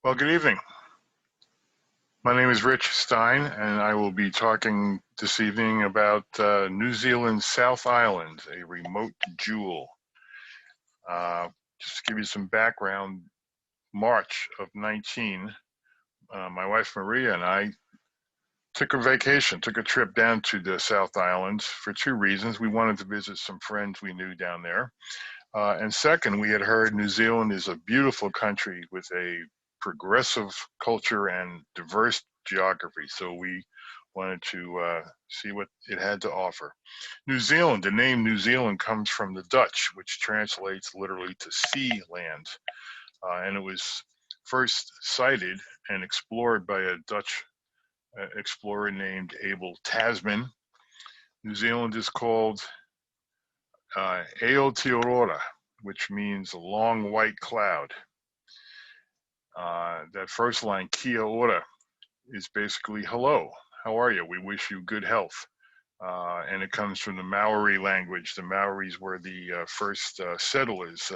Well, good evening. My name is Rich Stein, and I will be talking this evening about New Zealand's South Island, a remote jewel. Uh, just to give you some background, March of 19, my wife Maria and I took a trip down to the South Island for two reasons. We wanted to visit some friends we knew down there. And second, we had heard New Zealand is a beautiful country with a progressive culture and diverse geography. So we wanted to see what it had to offer. New Zealand, the name New Zealand comes from the Dutch, which translates literally to sea land. And it was first sighted and explored by a Dutch explorer named Abel Tasman. New Zealand is called Aotearoa, which means a long white cloud. That first line, Kia ora, is basically hello, how are you? We wish you good health. And it comes from the Maori language. The Maoris were the first settlers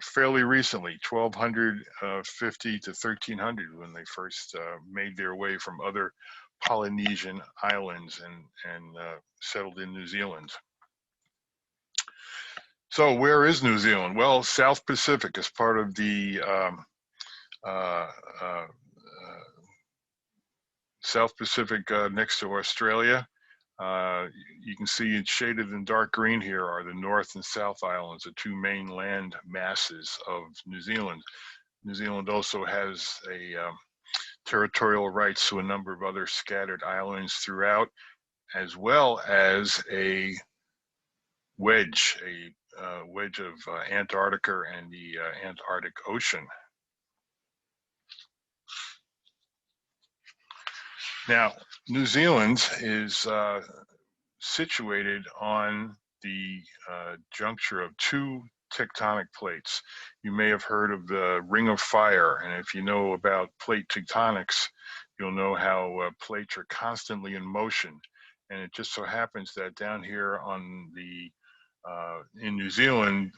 fairly recently, 1250 to 1300, when they first made their way from other Polynesian islands and settled in New Zealand. So where is New Zealand? Well, South Pacific is part of the South Pacific next to Australia. You can see it shaded in dark green here are the North and South Islands, the two main land masses of New Zealand. New Zealand also has a territorial rights to a number of other scattered islands throughout, as well as a wedge of Antarctica and the Antarctic Ocean. Now, New Zealand is situated on the juncture of two tectonic plates. You may have heard of the Ring of Fire, and if you know about plate tectonics, you'll know how plates are constantly in motion. And it just so happens that down here on the in New Zealand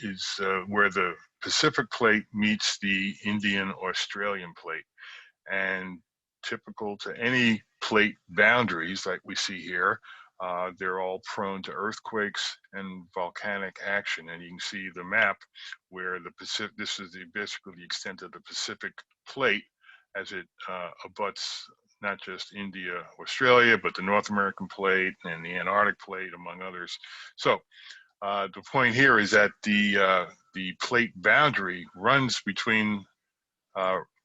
is where the Pacific plate meets the Indian Australian plate. And typical to any plate boundaries like we see here, they're all prone to earthquakes and volcanic action. And you can see the map where the Pacific, this is basically the extent of the Pacific plate as it abuts not just India, Australia, but the North American plate and the Antarctic plate, among others. So the point here is that the plate boundary runs between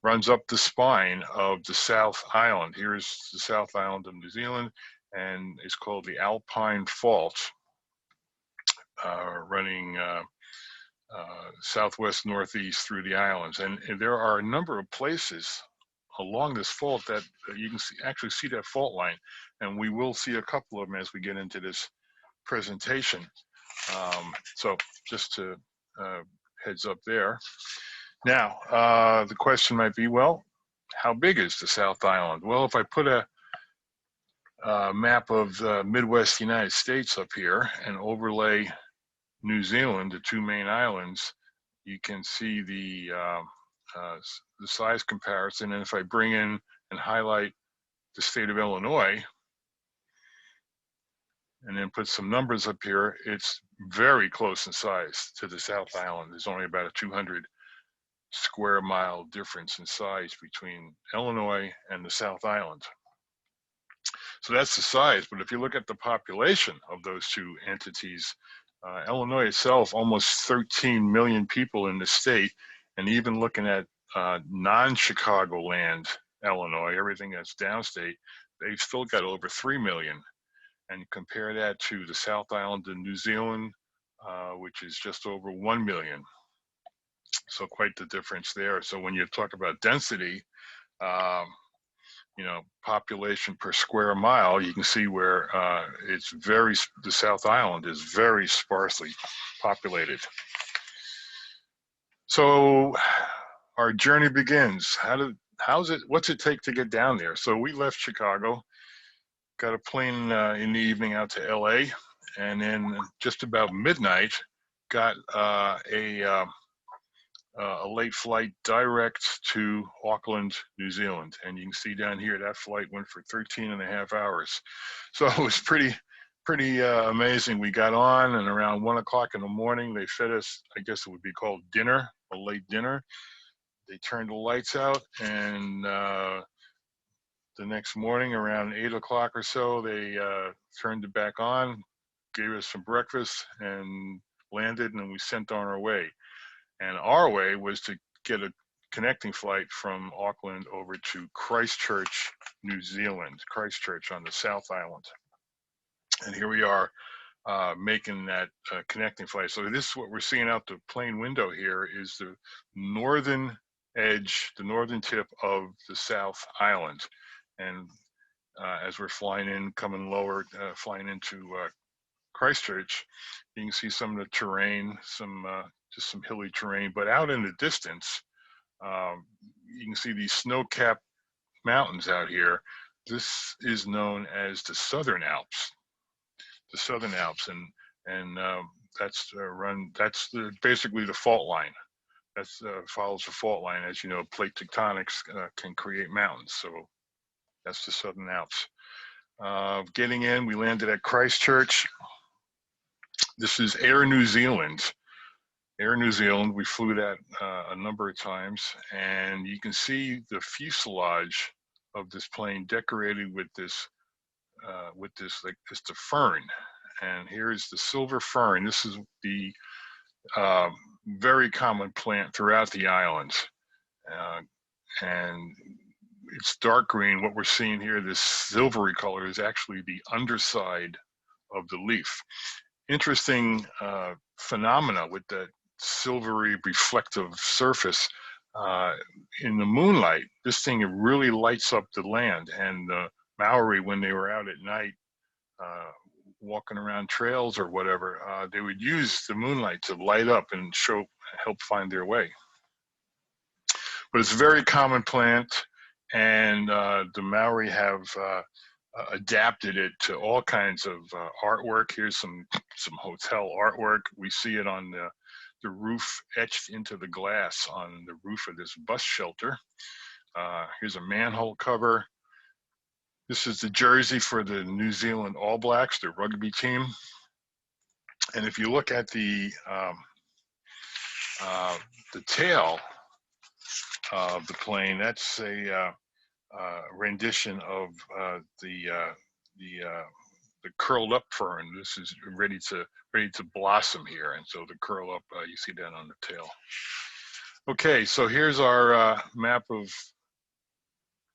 runs up the spine of the South Island. Here's the South Island of New Zealand, and it's called the Alpine Fault, running southwest northeast through the islands. And there are a number of places along this fault that you can actually see that fault line, and we will see a couple of them as we get into this presentation. So just to heads up there. Now, the question might be, well, how big is the South Island? Well, if I put a map of the Midwest United States up here and overlay New Zealand, the two main islands, you can see the size comparison. And if I bring in and highlight the state of Illinois, and then put some numbers up here, it's very close in size to the South Island. There's only about a 200 square mile difference in size between Illinois and the South Island. So that's the size, but if you look at the population of those two entities, Illinois itself, almost 13 million people in the state, and even looking at non-Chicagoland Illinois, everything that's downstate, they've still got over 3 million. And compare that to the South Island of New Zealand, which is just over 1 million. So quite the difference there. So when you talk about density, you know, population per square mile, you can see where the South Island is very sparsely populated. So our journey begins. What's it take to get down there? So we left Chicago, got a plane in the evening out to LA, and then just about midnight got a a late flight direct to Auckland, New Zealand. And you can see down here, that flight went for 13.5 hours. So it was pretty amazing. We got on, and around 1 o'clock in the morning, they fed us, I guess it would be called dinner, a late dinner. They turned the lights out, and the next morning around 8 o'clock or so, they turned it back on, gave us some breakfast, and landed, and we sent on our way. And our way was to get a connecting flight from Auckland over to Christchurch, New Zealand, Christchurch on the South Island. And here we are making that connecting flight. So this is what we're seeing out the plane window here is the northern edge, the northern tip of the South Island. And as we're flying in, coming lower, flying into Christchurch, you can see some of the terrain, just some hilly terrain, but out in the distance, you can see these snow-capped mountains out here. This is known as the Southern Alps. The Southern Alps, and that's basically the fault line. That's follows the fault line. As you know, plate tectonics can create mountains, so that's the Southern Alps. Getting in, we landed at Christchurch. This is Air New Zealand. Air New Zealand, we flew that a number of times, and you can see the fuselage of this plane decorated with this like it's the fern. And here's the silver fern. This is the very common plant throughout the island. And it's dark green. What we're seeing here, this silvery color, is actually the underside of the leaf. Interesting phenomena with that silvery reflective surface. In the moonlight, this thing really lights up the land. And the Maori, when they were out at night, walking around trails or whatever, they would use the moonlight to light up and help find their way. But it's a very common plant, and the Maori have adapted it to all kinds of artwork. Here's some hotel artwork. We see it on the roof, etched into the glass on the roof of this bus shelter. Here's a manhole cover. This is the jersey for the New Zealand All Blacks, the rugby team. And if you look at the tail of the plane, that's a rendition of the curled up fern. This is ready to blossom here, and so the curl up, you see that on the tail. Okay, so here's our map of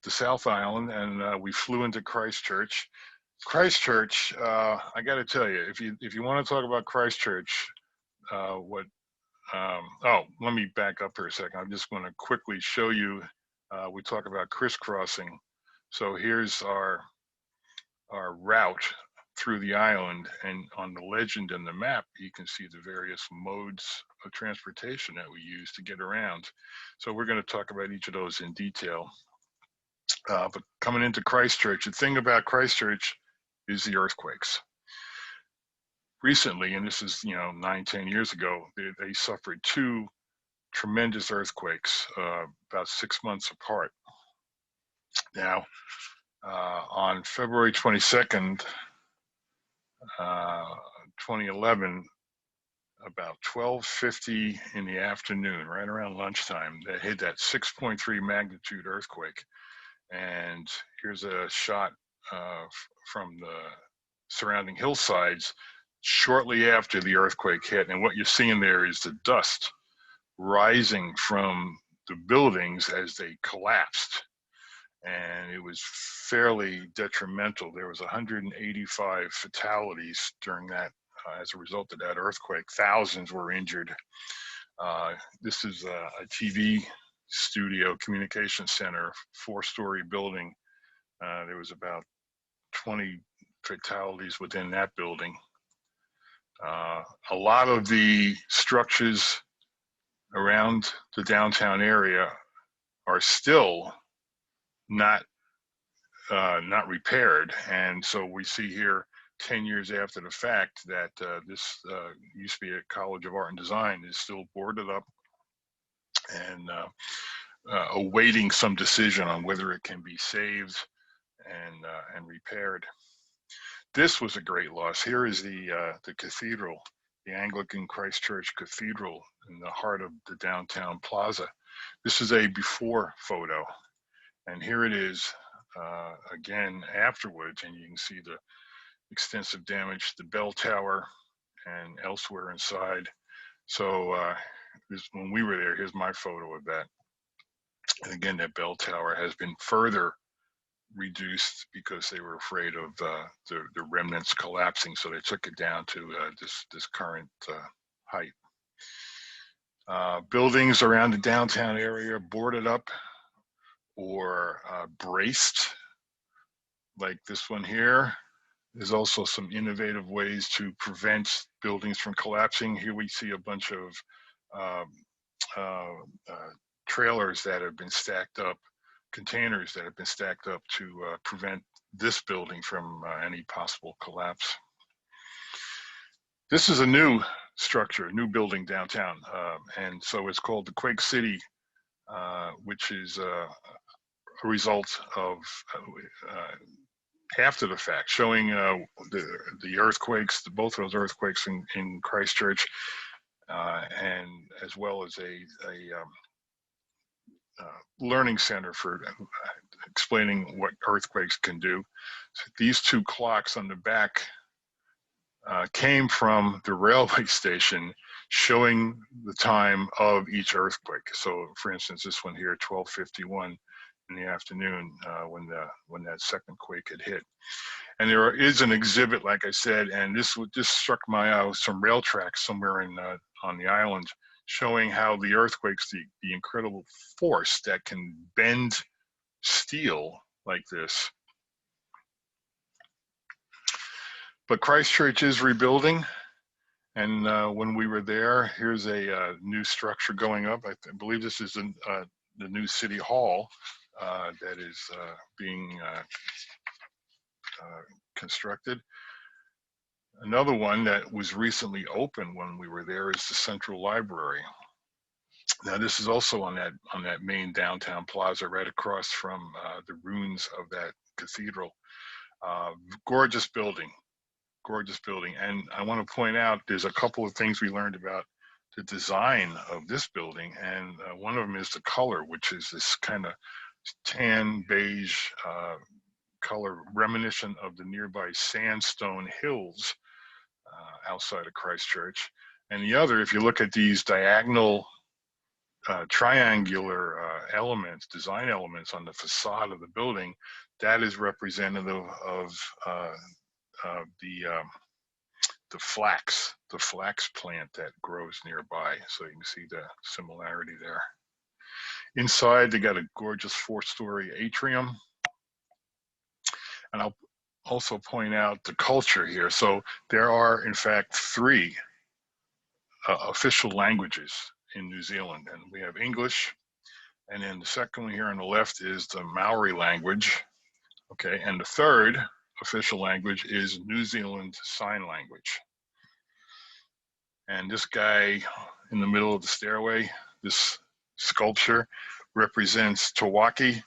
the South Island, and we flew into Christchurch. Christchurch, I got to tell you, if you want to talk about Christchurch, let me back up for a second. I'm just going to quickly show you. We talk about crisscrossing. So here's our route through the island, and on the legend and the map, you can see the various modes of transportation that we use to get around. So we're going to talk about each of those in detail. But coming into Christchurch, the thing about Christchurch is the earthquakes. Recently, and this is 9-10 years ago, they suffered 2 tremendous earthquakes about 6 months apart. Now, on February 22nd, 2011, about 12:50 in the afternoon, right around lunchtime, they hit that 6.3 magnitude earthquake. And here's a shot from the surrounding hillsides shortly after the earthquake hit. And what you're seeing there is the dust rising from the buildings as they collapsed. And it was fairly detrimental. There was 185 fatalities during that as a result of that earthquake. Thousands were injured. This is a TV studio, communication center, 4-story building. There was about 20 fatalities within that building. A lot of the structures around the downtown area are still not repaired, and so we see here 10 years after the fact that this used to be a College of Art and Design is still boarded up, and awaiting some decision on whether it can be saved and repaired. This was a great loss. Here is the cathedral, the Anglican Christchurch Cathedral in the heart of the downtown plaza. This is a before photo, and here it is again afterwards, and you can see the extensive damage to the bell tower and elsewhere inside. So when we were there, here's my photo of that. And again, that bell tower has been further reduced because they were afraid of the remnants collapsing, so they took it down to this current height. Buildings around the downtown area boarded up or braced, like this one here. There's also some innovative ways to prevent buildings from collapsing. Here we see a bunch of trailers that have been stacked up, containers that have been stacked up to prevent this building from any possible collapse. This is a new structure, new building downtown, and so it's called the Quake City, which is a result of after the fact, showing the earthquakes, both of those earthquakes in Christchurch, and as well as a learning center for explaining what earthquakes can do. So these two clocks on the back came from the railway station, showing the time of each earthquake. So for instance, this one here, 12:51 in the afternoon, when that second quake had hit. And there is an exhibit, like I said, and this struck my eye, some rail tracks somewhere on the island, showing how the earthquakes, the incredible force that can bend steel like this. But Christchurch is rebuilding, and when we were there, here's a new structure going up. I believe this is the new city hall that is being constructed. Another one that was recently opened when we were there is the Central Library. Now this is also on that main downtown plaza, right across from the ruins of that cathedral. Gorgeous building, gorgeous building. And I want to point out, there's a couple of things we learned about the design of this building, and one of them is the color, which is this kind of tan beige color reminiscent of the nearby sandstone hills outside of Christchurch. And the other, if you look at these diagonal triangular elements, design elements on the facade of the building, that is representative of the flax plant that grows nearby. So you can see the similarity there. Inside, they got a gorgeous 4-story atrium. And I'll also point out the culture here. So there are, in fact, 3 official languages in New Zealand, and we have English, and then the second one here on the left is the Maori language, okay, and the third official language is New Zealand Sign Language. And this guy in the middle of the stairway, this sculpture, represents Tawaki,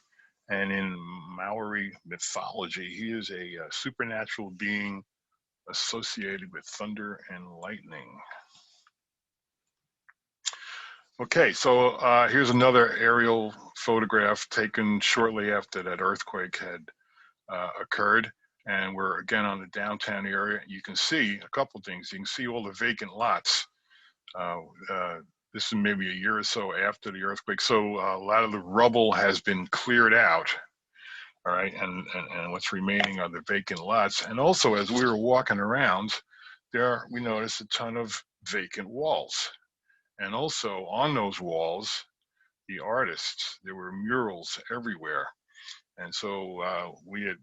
and in Maori mythology, he is a supernatural being associated with thunder and lightning. Okay, so here's another aerial photograph taken shortly after that earthquake had occurred. And we're again on the downtown area. You can see a couple things. You can see all the vacant lots. This is maybe a year or so after the earthquake. So a lot of the rubble has been cleared out. All right, and what's remaining are the vacant lots. And also, as we were walking around, we noticed a ton of vacant walls. And also on those walls, the artists, there were murals everywhere. And so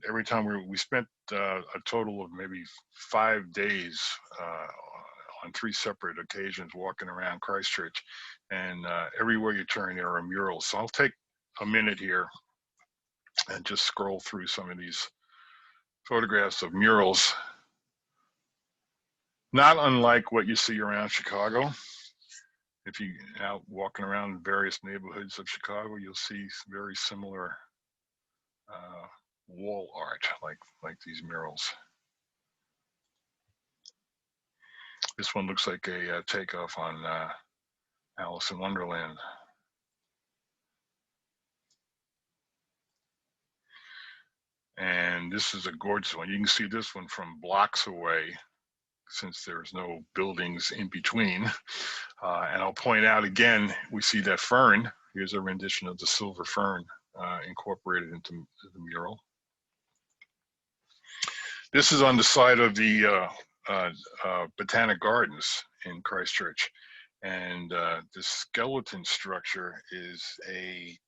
every time we spent a total of maybe 5 days on 3 separate occasions walking around Christchurch, and everywhere you turn there are murals. So I'll take a minute here and just scroll through some of these photographs of murals. Not unlike what you see around Chicago. if you out walking around various neighborhoods of Chicago, you'll see very similar wall art like these murals. This one looks like a takeoff on Alice in Wonderland. And this is a gorgeous one. You can see this one from blocks away, since there's no buildings in between. And I'll point out again, we see that fern. Here's a rendition of the silver fern incorporated into the mural. This is on the side of the Botanic Gardens in Christchurch. And the skeleton structure is they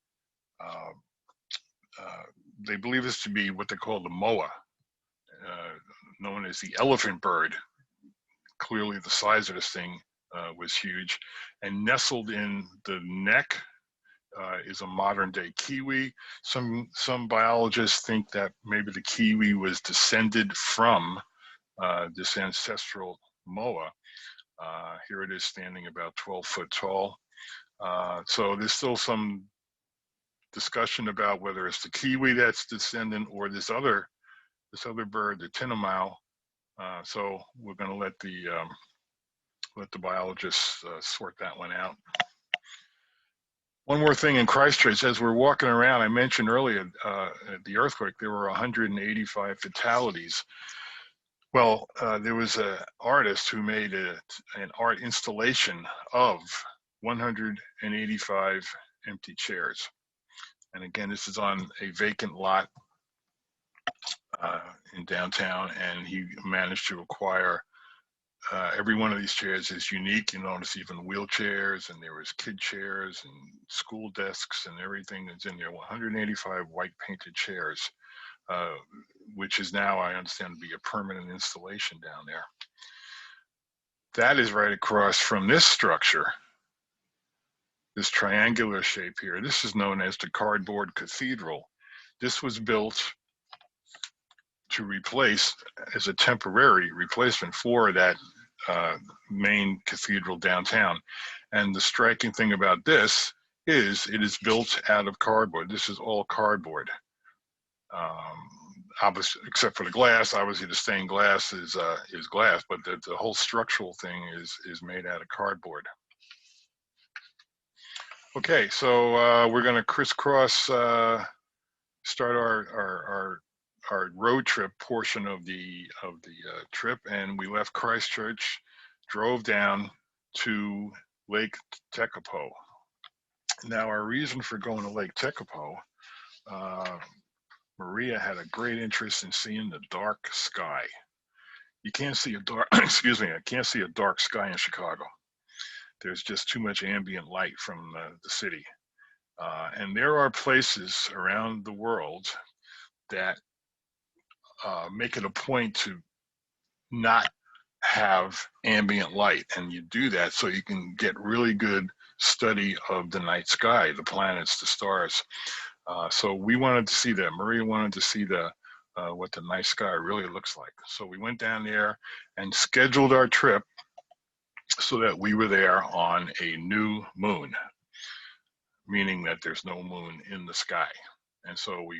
believe this to be what they call the moa, known as the elephant bird. Clearly the size of this thing was huge. And nestled in the neck is a modern day kiwi. Some biologists think that maybe the kiwi was descended from this ancestral moa. Here it is standing about 12 foot tall. So there's still some discussion about whether it's the kiwi that's descendant or this other bird, the tinamou. So we're going to let the biologists sort that one out. One more thing in Christchurch, as we're walking around, I mentioned earlier at the earthquake, there were 185 fatalities. Well, there was an artist who made an art installation of 185 empty chairs. And again, this is on a vacant lot in downtown, and he managed to acquire every one of these chairs is unique. You notice even wheelchairs, and there was kid chairs and school desks and everything that's in there. 185 white painted chairs, which is now, I understand, to be a permanent installation down there. That is right across from this structure, this triangular shape here. This is known as the Cardboard Cathedral. This was built to replace, as a temporary replacement for that main cathedral downtown. And the striking thing about this is it is built out of cardboard. This is all cardboard. Obviously, except for the glass, obviously the stained glass is glass, but the whole structural thing is made out of cardboard. Okay, so we're going to crisscross, start our road trip portion of the trip, and we left Christchurch, drove down to Lake Tecapo. Now, our reason for going to Lake Tecapo, Maria had a great interest in seeing the dark sky. You can't see a dark, excuse me, I can't see a dark sky in Chicago. There's just too much ambient light from the city. And there are places around the world that make it a point to not have ambient light. And you do that so you can get really good study of the night sky, the planets, the stars. So we wanted to see that. Maria wanted to see what the night sky really looks like. So we went down there and scheduled our trip so that we were there on a new moon, meaning that there's no moon in the sky. And so we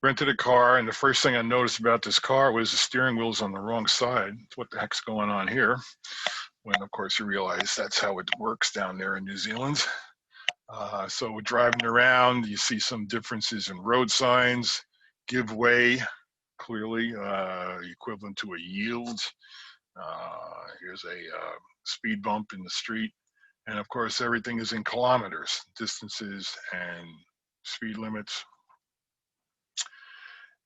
rented a car, and the first thing I noticed about this car was the steering wheel's on the wrong side. What the heck's going on here? When, of course, you realize that's how it works down there in New Zealand. So we're driving around, you see some differences in road signs, give way, clearly equivalent to a yield. Here's a speed bump in the street. And of course, everything is in kilometers, distances and speed limits.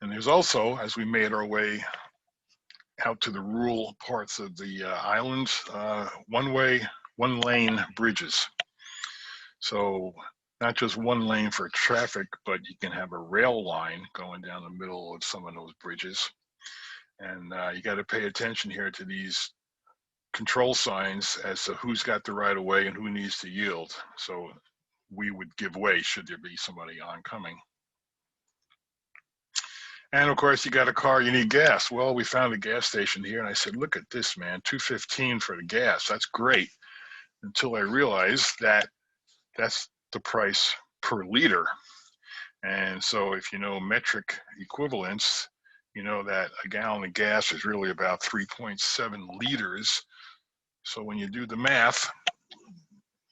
And there's also, as we made our way out to the rural parts of the island, one lane bridges. So not just one lane for traffic, but you can have a rail line going down the middle of some of those bridges. And you got to pay attention here to these control signs as to who's got the right of way and who needs to yield. So we would give way should there be somebody oncoming. And of course, you got a car, you need gas. Well, we found a gas station here, and I said, look at this, man, $2.15 for the gas. That's great. until I realized that that's the price per liter. And so if you know metric equivalents, you know that a gallon of gas is really about 3.7 liters. So when you do the math,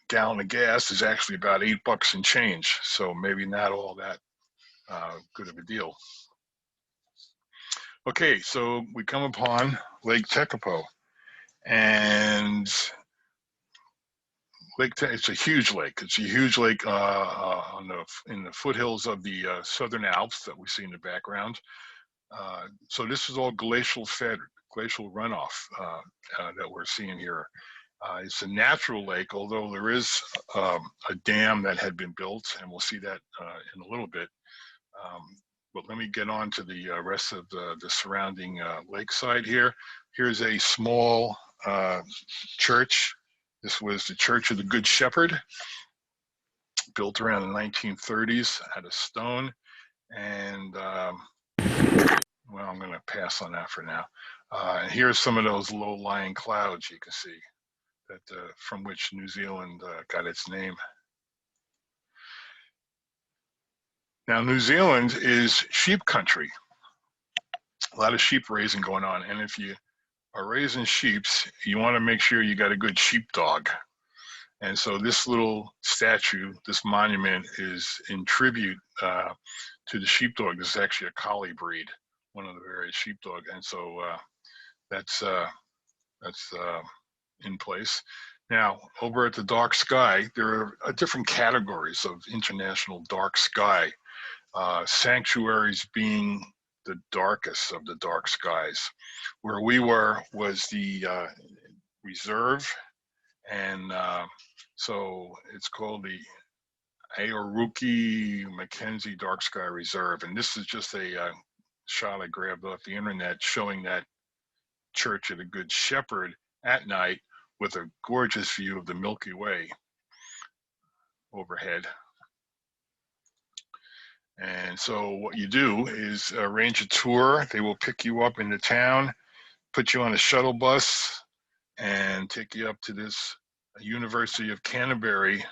gallon of gas is actually about $8 and change. So maybe not all that good of a deal. Okay, so we come upon Lake Tecapo, and it's a huge lake. It's a huge lake in the foothills of the Southern Alps that we see in the background. So this is all glacial fed, glacial runoff that we're seeing here. It's a natural lake, although there is a dam that had been built, and we'll see that in a little bit. But let me get on to the rest of the surrounding lakeside here. Here's a small church. This was the Church of the Good Shepherd, built around the 1930s out of stone. And well, I'm going to pass on that for now. And here's some of those low-lying clouds you can see that from which New Zealand got its name. Now, New Zealand is sheep country. A lot of sheep raising going on. And if you are raising sheep, you want to make sure you got a good sheepdog. And so this little statue, this monument, is in tribute to the sheepdog. This is actually a collie breed, one of the various sheepdog. And so that's in place. Now, over at the dark sky, there are different categories of international dark sky. Sanctuaries being the darkest of the dark skies. Where we were was the reserve, and so it's called the Aoruki Mckenzie Dark Sky Reserve. And this is just a shot I grabbed off the internet showing that Church of the Good Shepherd at night with a gorgeous view of the Milky Way overhead. And so what you do is arrange a tour. They will pick you up in the town, put you on a shuttle bus, and take you up to this University of Canterbury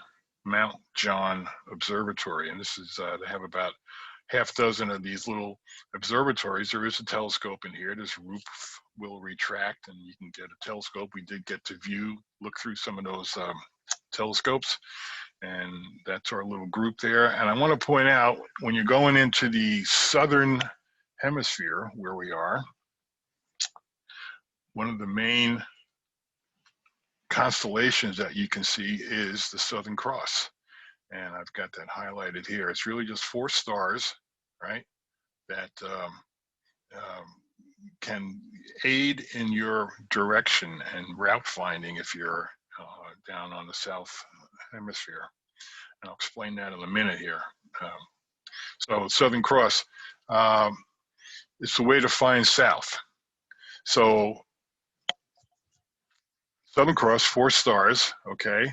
Mount John Observatory. And this is, they have about half dozen of these little observatories. There is a telescope in here. This roof will retract and you can get a telescope. We did get to look through some of those telescopes. And that's our little group there. And I want to point out, when you're going into the southern hemisphere where we are, one of the main constellations that you can see is the Southern Cross. And I've got that highlighted here. It's really just 4 stars, right, that can aid in your direction and route finding if you're down on the south hemisphere. And I'll explain that in a minute here. So Southern Cross, it's a way to find south. So Southern Cross, 4 stars, okay?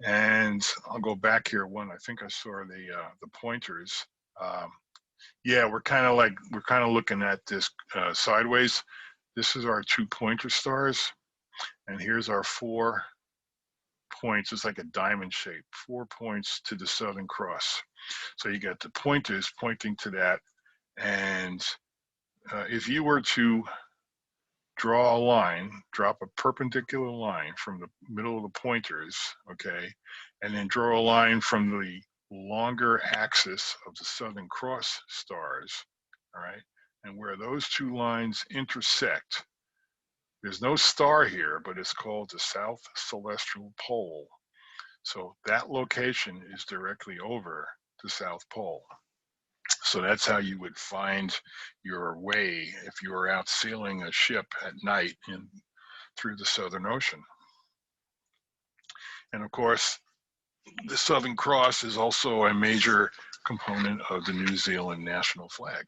And I'll go back here one. I think I saw the pointers. Yeah, we're kind of looking at this sideways. This is our 2 pointer stars, and here's our 4 points. It's like a diamond shape, 4 points to the Southern Cross. So you got the pointers pointing to that, and if you were to draw a line, drop a perpendicular line from the middle of the pointers, okay, and then draw a line from the longer axis of the Southern Cross stars, all right, and where those 2 lines intersect, there's no star here, but it's called the South Celestial Pole. So that location is directly over the South Pole. So that's how you would find your way if you were out sailing a ship at night through the Southern Ocean. And of course, the Southern Cross is also a major component of the New Zealand national flag.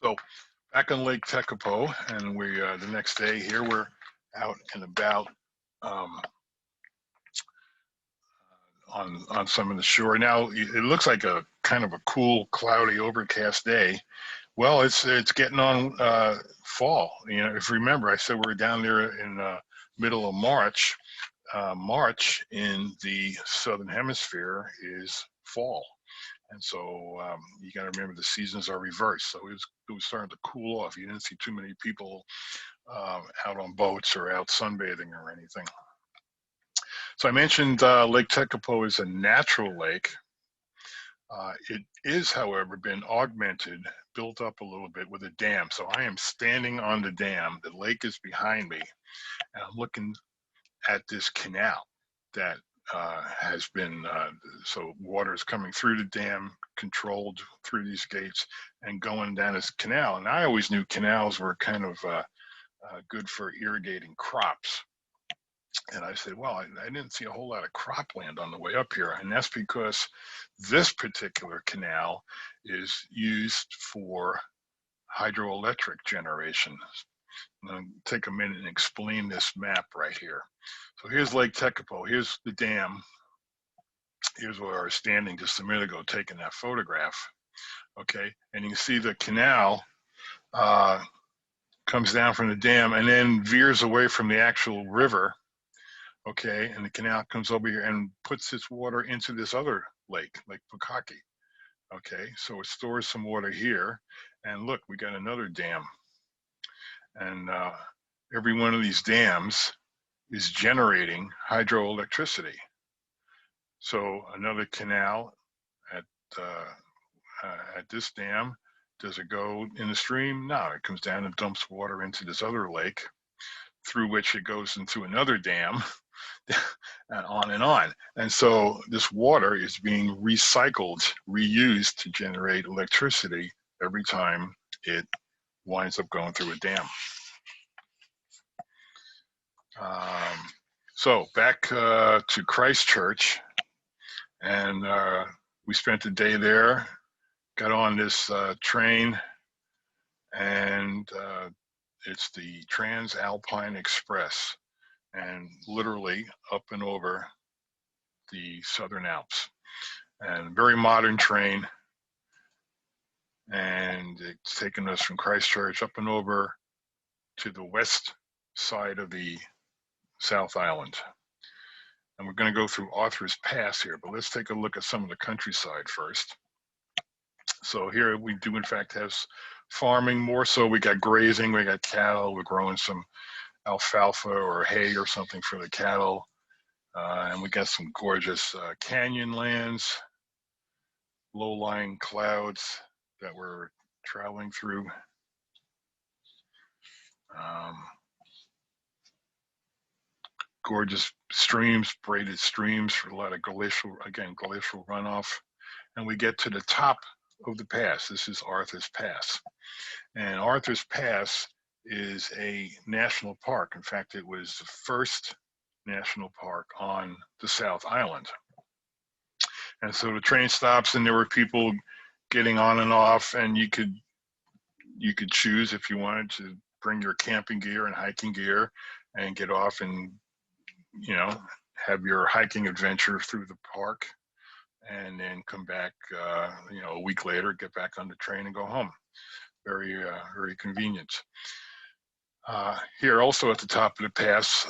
So back on Lake Tecapo, and we the next day here, we're out and about on some of the shore. Now it looks like a kind of a cool, cloudy, overcast day. Well, it's getting on fall. You know, if you remember, I said we're down there in middle of March. March in the southern hemisphere is fall, and so you got to remember the seasons are reversed. So it was starting to cool off. You didn't see too many people out on boats or out sunbathing or anything. So I mentioned Lake Tecapo is a natural lake. It is, however, been augmented, built up a little bit with a dam. So I am standing on the dam. The lake is behind me, and I'm looking at this canal that has been, so water is coming through the dam, controlled through these gates, and going down this canal. And I always knew canals were kind of good for irrigating crops. And I said, well, I didn't see a whole lot of cropland on the way up here. And that's because this particular canal is used for hydroelectric generation. I'm going to take a minute and explain this map right here. So here's Lake Tecapo. Here's the dam. Here's where I was standing just a minute ago taking that photograph. Okay, and you can see the canal comes down from the dam and then veers away from the actual river. Okay, and the canal comes over here and puts its water into this other lake, Lake Pukaki. Okay, so it stores some water here, and look, we got another dam. And every one of these dams is generating hydroelectricity. So another canal at this dam, does it go in the stream? No, it comes down and dumps water into this other lake, through which it goes into another dam, and on and on. And so this water is being recycled, reused to generate electricity every time it winds up going through a dam. So back to Christchurch, and we spent a day there, got on this train, and it's the Trans-Alpine Express, and literally up and over the Southern Alps. And very modern train, and it's taken us from Christchurch up and over to the west side of the South Island. And we're going to go through Arthur's Pass here, but let's take a look at some of the countryside first. So here we do in fact have farming more so. We got grazing, we got cattle, we're growing some alfalfa or hay or something for the cattle. And we got some gorgeous canyon lands, low-lying clouds that we're traveling through. Gorgeous streams, braided streams for a lot of glacial runoff. And we get to the top of the pass. This is Arthur's Pass. And Arthur's Pass is a national park. In fact, it was the first national park on the South Island. And so the train stops and there were people getting on and off, and you could choose if you wanted to bring your camping gear and hiking gear and get off and, you know, have your hiking adventure through the park, and then come back, you know, a week later, get back on the train and go home. Very, very convenient. Here also at the top of the pass,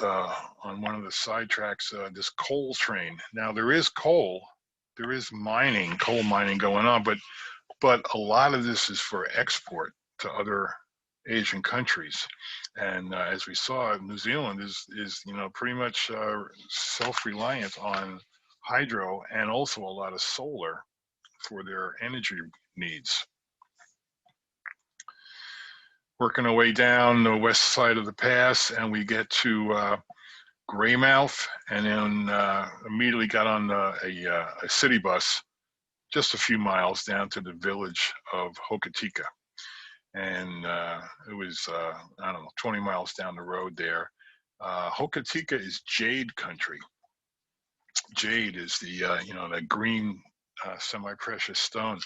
on one of the side tracks, this coal train. Now there is coal, there is coal mining going on, but a lot of this is for export to other Asian countries. And as we saw, New Zealand is you know, pretty much self-reliant on hydro and also a lot of solar for their energy needs. Working our way down the west side of the pass, and we get to Greymouth, and then immediately got on a city bus just a few miles down to the village of Hokitika. And it was, I don't know, 20 miles down the road there. Hokitika is jade country. Jade is the, you know, that green semi-precious stone.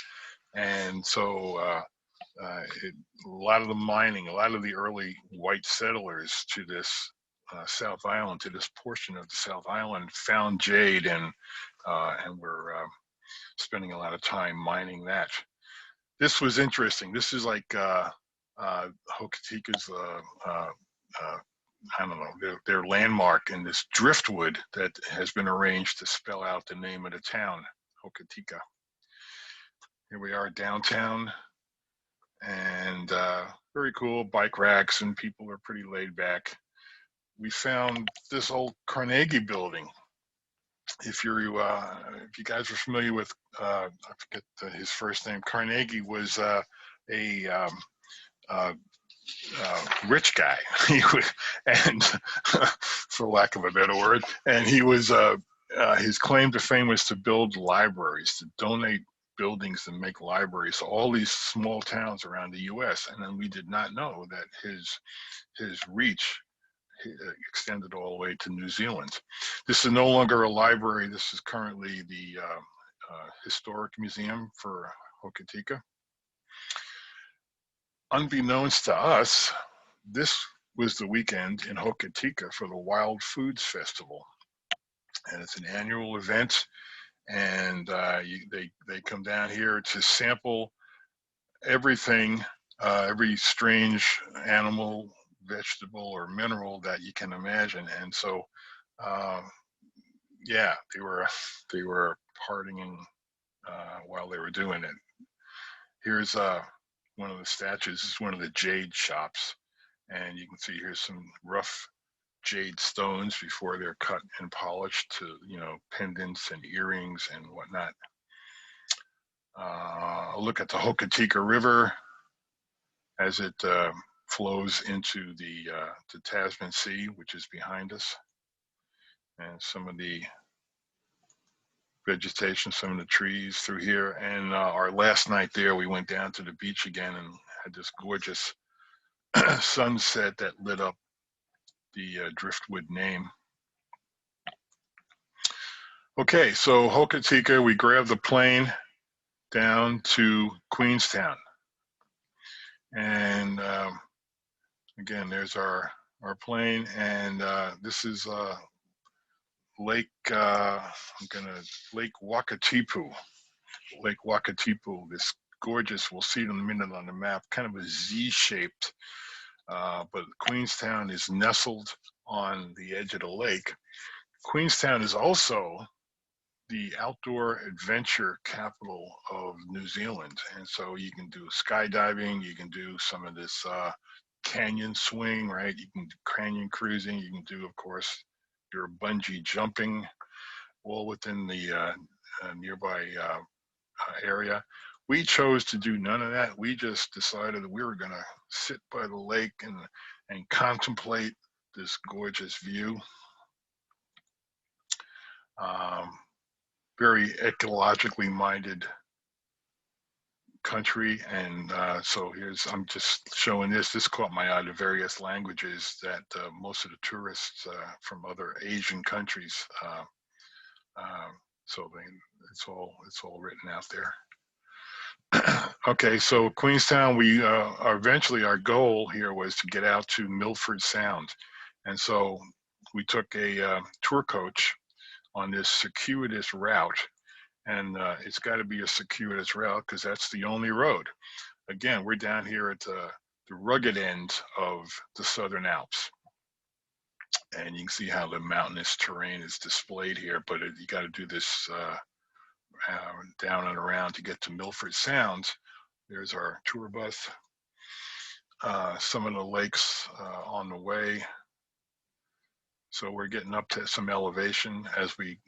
And so a lot of the mining, a lot of the early white settlers to this South Island, to this portion of the South Island, found jade and were spending a lot of time mining that. this was interesting. This is like Hokatika's, I don't know, their landmark in this driftwood that has been arranged to spell out the name of the town, Hokitika. Here we are downtown, and very cool bike racks, and people are pretty laid back. We found this old Carnegie building. If you guys are familiar with, I forget his first name, Carnegie was a rich guy. He was, and for lack of a better word, and he was his claim to fame was to build libraries, to donate buildings and make libraries. So all these small towns around the U.S. And then we did not know that his reach extended all the way to New Zealand. This is no longer a library. This is currently the Historic Museum for Hokitika. Unbeknownst to us, this was the weekend in Hokitika for the Wild Foods Festival. And it's an annual event, and they come down here to sample everything, every strange animal, vegetable, or mineral that you can imagine. And so, yeah, they were partying while they were doing it. Here's one of the statues. This is one of the jade shops, and you can see here's some rough jade stones before they're cut and polished to, you know, pendants and earrings and whatnot. A look at the Hokitika River as it flows into the Tasman Sea, which is behind us, and some of the vegetation, some of the trees through here. And our last night there, we went down to the beach again and had this gorgeous sunset that lit up the driftwood name. Okay, so Hokitika, we grabbed the plane down to Queenstown. And again, there's our plane, and this is Lake Wakatipu. Lake Wakatipu, this gorgeous, we'll see it in a minute on the map, kind of a Z-shaped, but Queenstown is nestled on the edge of the lake. Queenstown is also the outdoor adventure capital of New Zealand. And so you can do skydiving, you can do some of this canyon swing, right? You can do canyon cruising, you can do, of course, your bungee jumping, all within the nearby area. We chose to do none of that. We just decided that we were gonna sit by the lake and contemplate this gorgeous view. Very ecologically minded country, and so I'm just showing this caught my eye, the various languages that most of the tourists from other Asian countries, so it's all written out there. Okay, so Queenstown, we eventually, our goal here was to get out to Milford Sound, and so we took a tour coach on this circuitous route, and it's got to be a circuitous route because that's the only road. Again, we're down here at the rugged end of the Southern Alps, and you can see how the mountainous terrain is displayed here, but you got to do this down and around to get to Milford Sound. There's our tour bus. Some of the lakes on the way. So we're getting up to some elevation as we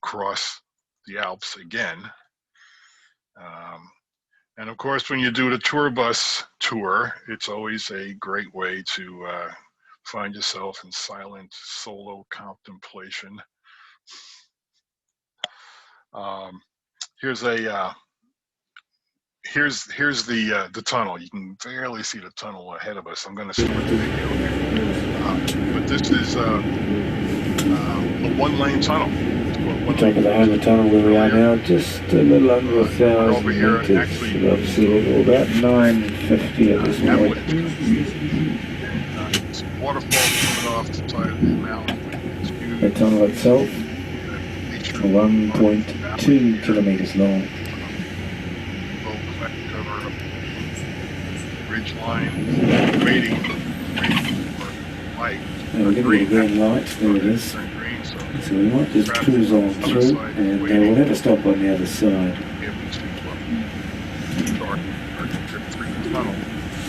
cross the Alps again. And of course, when you do the tour bus tour, it's always a great way to find yourself in silent solo contemplation. Here's the tunnel. You can barely see the tunnel ahead of us. I'm going to start the video here. But this is a one-lane tunnel. Top of the Homer Tunnel where we are now, just a little under 1,000 meters above sea level, about 950 at this point. Waterfall coming off the side of the mountain. The tunnel itself, 1.2 kilometers long. ridge line, waiting for light. And we're getting a green light, there it is. Green, so we might just cruise on through, and we'll have a stop on the other side.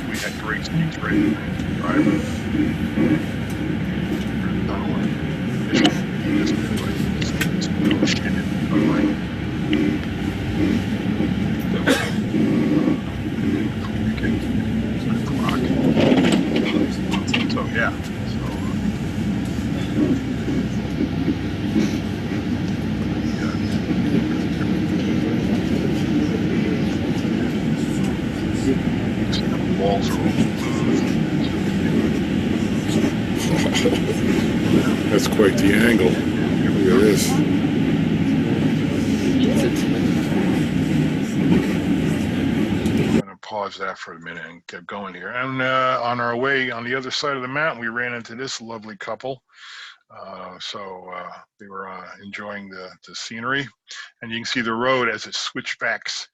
We had great speeds ready for the driver. So yeah. Walls are That's quite the angle. Look at this. I'm going to pause that for a minute and get going here. And on our way on the other side of the mountain, we ran into this lovely couple. They were enjoying the scenery. And you can see the road as it switchbacks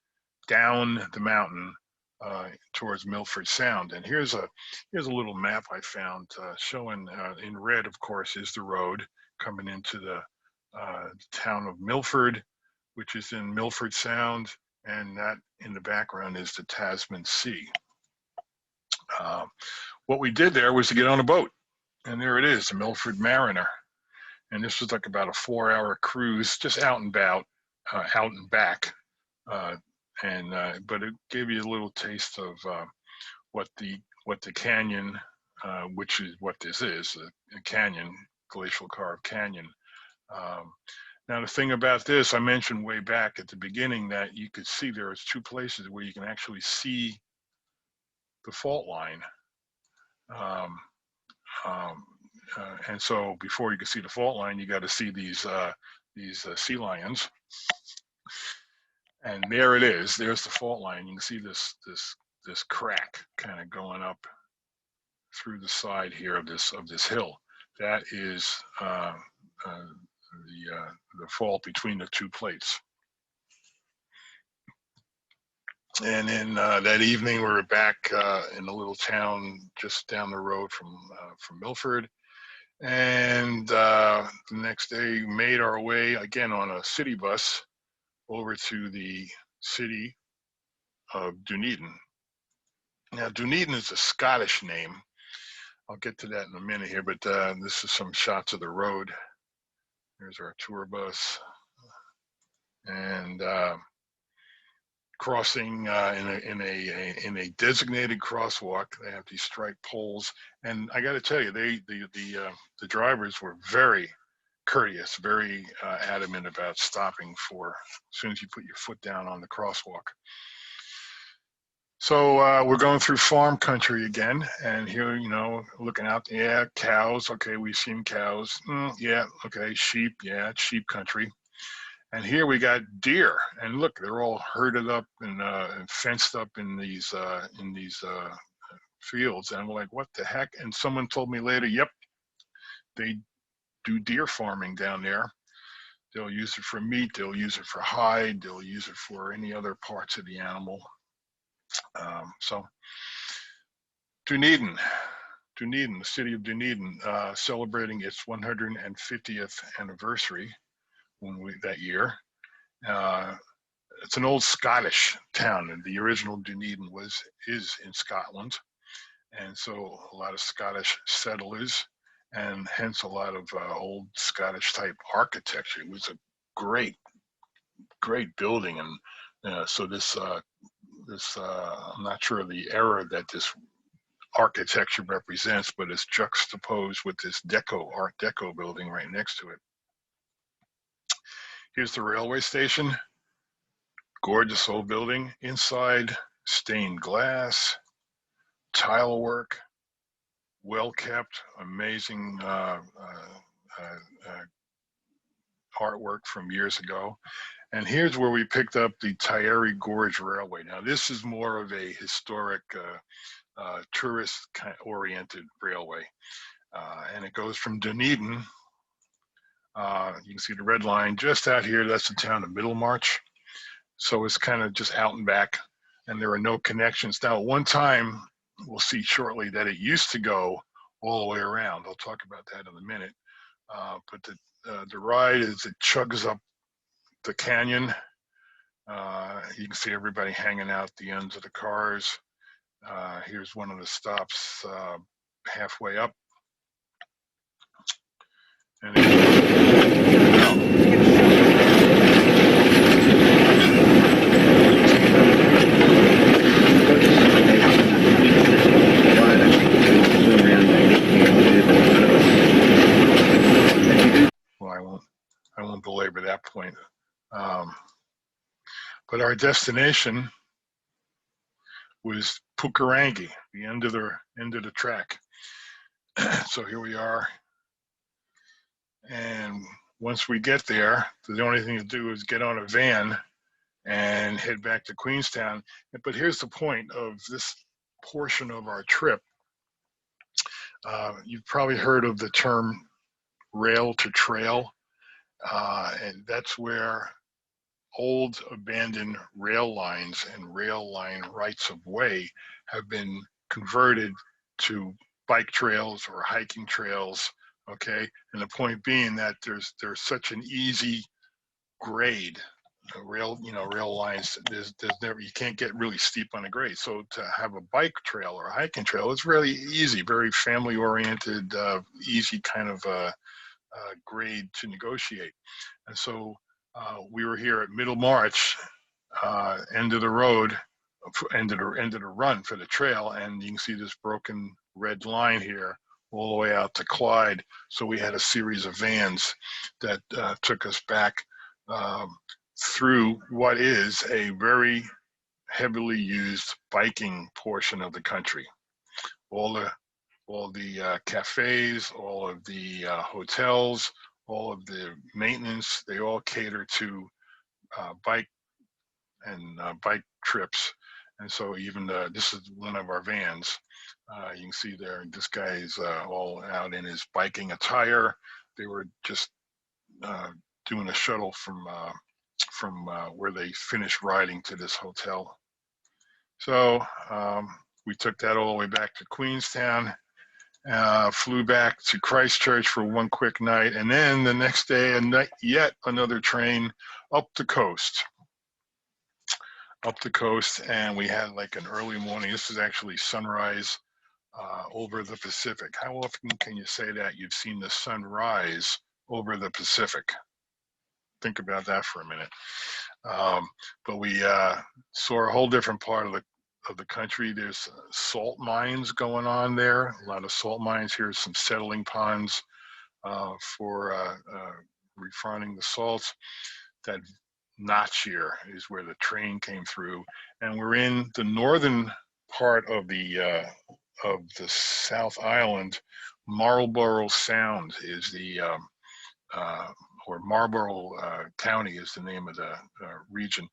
down the mountain towards Milford Sound. And here's a little map I found showing in red, of course, is the road coming into the town of Milford, which is in Milford Sound, and that in the background is the Tasman Sea. What we did there was to get on a boat, and there it is, the Milford Mariner. And this was like about a 4-hour cruise, just out and about, out and back. But it gave you a little taste of what the canyon, which is what this is, a canyon, glacial carved canyon. Now the thing about this, I mentioned way back at the beginning that you could see there was 2 places where you can actually see the fault line. And so before you can see the fault line, you got to see these sea lions. And there it is. There's the fault line. You can see this crack kind of going up through the side here of this hill. That is the fault between the 2 plates. And then that evening, we were back in a little town just down the road from Milford. And the next day, made our way again on a city bus over to the city of Dunedin. Now, Dunedin is a Scottish name. I'll get to that in a minute here, but this is some shots of the road. There's our tour bus. And crossing in a designated crosswalk. They have these striped poles. And I got to tell you, the drivers were very courteous, very adamant about stopping for as soon as you put your foot down on the crosswalk. So we're going through farm country again, and here, looking out, yeah, cows, okay, we've seen cows, yeah, okay, sheep, yeah, it's sheep country. And here we got deer, and look, they're all herded up and fenced up in these fields, and I'm like, what the heck? And someone told me later, yep, they do deer farming down there. They'll use it for meat, they'll use it for hide, they'll use it for any other parts of the animal. So Dunedin, the city of Dunedin, celebrating its 150th anniversary that year. It's an old Scottish town, and the original Dunedin is in Scotland, and so a lot of Scottish settlers, and hence a lot of old Scottish type architecture. It was a great building, and so this I'm not sure of the era that this architecture represents, but it's juxtaposed with this Art Deco building right next to it. Here's the railway station. Gorgeous old building. Inside, stained glass, tile work, well kept, amazing artwork from years ago. And here's where we picked up the Tyree Gorge Railway. Now this is more of a historic, tourist kind of oriented railway. And it goes from Dunedin. You can see the red line just out here. That's the town of Middlemarch. So it's kind of just out and back, and there are no connections. Now, at one time, we'll see shortly that it used to go all the way around. I'll talk about that in a minute. But the ride is it chugs up the canyon. You can see everybody hanging out the ends of the cars. Here's one of the stops halfway up. And well, I won't belabor that point. But our destination was Pukerangi, the end of the track. So here we are. And once we get there, the only thing to do is get on a van and head back to Queenstown. But here's the point of this portion of our trip. You've probably heard of the term rail to trail, and that's where old abandoned rail lines and rail line rights of way have been converted to bike trails or hiking trails. Okay, and the point being that there's such an easy grade. Rail lines. There's never, you can't get really steep on a grade. So to have a bike trail or a hiking trail, it's really easy, very family oriented, easy kind of grade to negotiate. And so we were here at Middlemarch, end of the road, end of the run for the trail, and you can see this broken red line here all the way out to Clyde. So we had a series of vans that took us back through what is a very heavily used biking portion of the country. All the cafes, all of the hotels, all of the maintenance, they all cater to bike and bike trips. And so even this is one of our vans. You can see there, this guy is all out in his biking attire. They were just doing a shuttle from where they finished riding to this hotel. So we took that all the way back to Queenstown, flew back to Christchurch for one quick night, and then the next day, yet another train up the coast. And we had like an early morning. This is actually sunrise over the Pacific. How often can you say that you've seen the sun rise over the Pacific? Think about that for a minute. But we saw a whole different part of the country. There's salt mines going on there, a lot of salt mines. Here's some settling ponds for refining the salts. That notch here is where the train came through, and we're in the northern part of the South Island. Marlborough Sound is the or Marlborough County is the name of the region,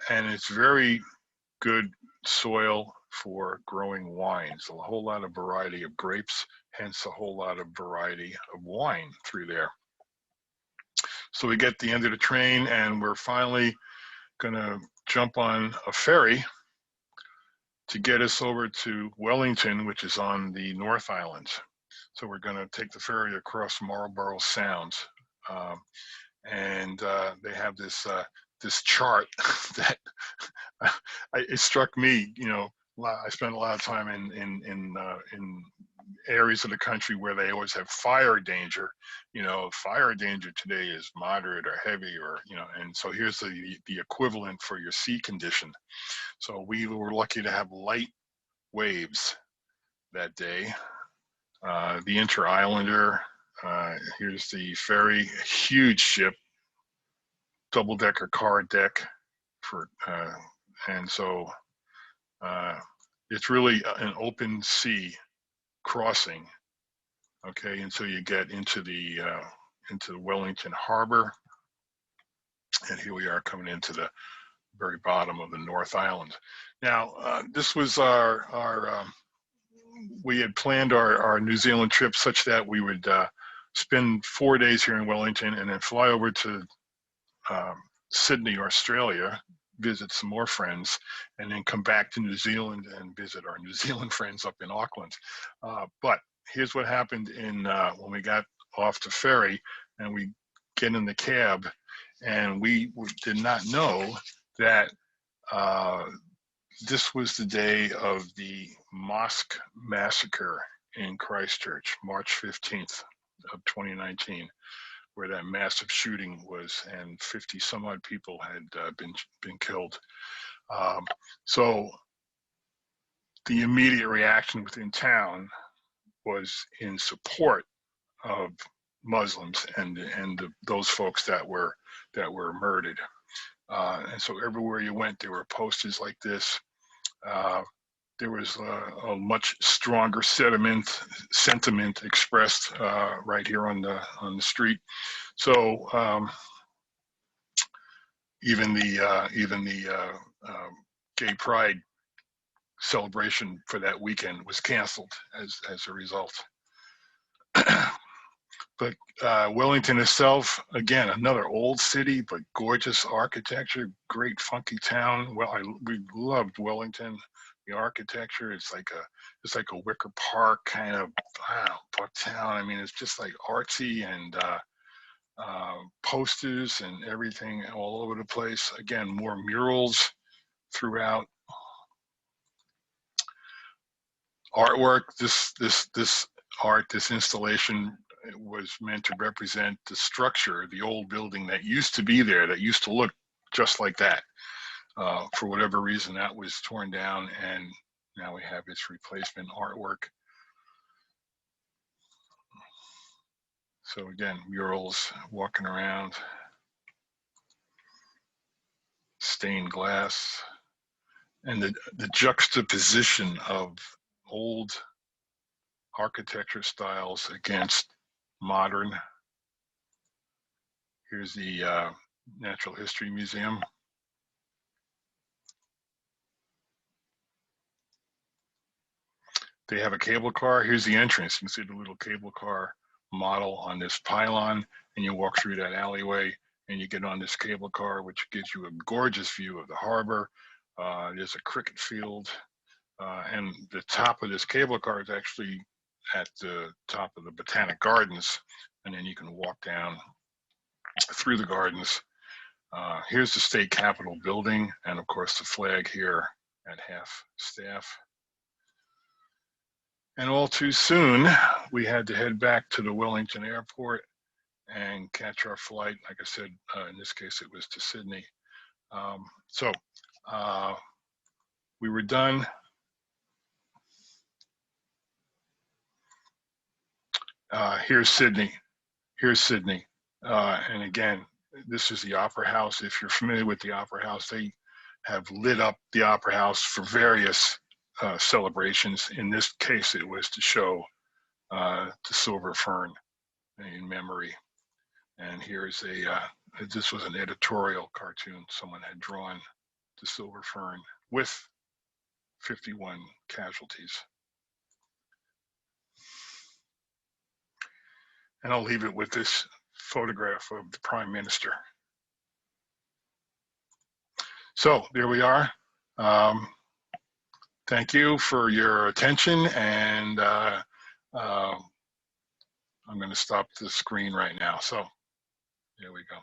and it's very good soil for growing wines. A whole lot of variety of grapes, hence a whole lot of variety of wine through there. So we get the end of the train, and we're finally gonna jump on a ferry to get us over to Wellington, which is on the North Island. So we're gonna take the ferry across Marlborough Sound. And they have this this chart that it struck me. You know, I spent a lot of time in areas of the country where they always have fire danger. You know, fire danger today is moderate or heavy, or and so here's the equivalent for your sea condition. So we were lucky to have light waves that day. The Inter-Islander. Here's the ferry, huge ship, double-decker car deck for, and so it's really an open sea crossing. Okay, until you get into the Wellington Harbor, and here we are coming into the very bottom of the North Island. Now, this was we had planned our New Zealand trip such that we would spend 4 days here in Wellington and then fly over to Sydney, Australia, visit some more friends, and then come back to New Zealand and visit our New Zealand friends up in Auckland. But here's what happened when we got off the ferry and we get in the cab, and we did not know that this was the day of the Mosque Massacre in Christchurch, March 15th of 2019, where that massive shooting was, and 50 some odd people had been killed. So the immediate reaction within town was in support of Muslims and those folks that were murdered. And so everywhere you went, there were posters like this. There was a much stronger sentiment expressed right here on the street. So even the gay pride celebration for that weekend was canceled as a result. But Wellington itself, again, another old city, but gorgeous architecture, great funky town. Well, we loved Wellington. The architecture, it's like a Wicker Park kind of town. I mean, it's just like artsy and posters and everything all over the place. Again, more murals throughout. Artwork. This installation was meant to represent the structure, the old building that used to be there, that used to look just like that. For whatever reason, that was torn down, and now we have its replacement artwork. So again, murals, walking around, stained glass, and the juxtaposition of old architecture styles against modern. Here's the Natural History Museum. They have a cable car. Here's the entrance. You can see the little cable car model on this pylon, and you walk through that alleyway and you get on this cable car, which gives you a gorgeous view of the harbor. There's a cricket field, and the top of this cable car is actually at the top of the Botanic Gardens, and then you can walk down through the gardens. Here's the state capitol building, and of course the flag here at half staff. And all too soon, we had to head back to the Wellington airport and catch our flight. Like I said, in this case, it was to Sydney. So we were done. Here's Sydney. And again, this is the Opera House. If you're familiar with the Opera House, they have lit up the Opera House for various celebrations. In this case, it was to show the Silver Fern in memory. And here's this was an editorial cartoon someone had drawn the Silver Fern with 51 casualties. And I'll leave it with this photograph of the Prime Minister. So there we are. Thank you for your attention, and I'm going to stop the screen right now. So there we go.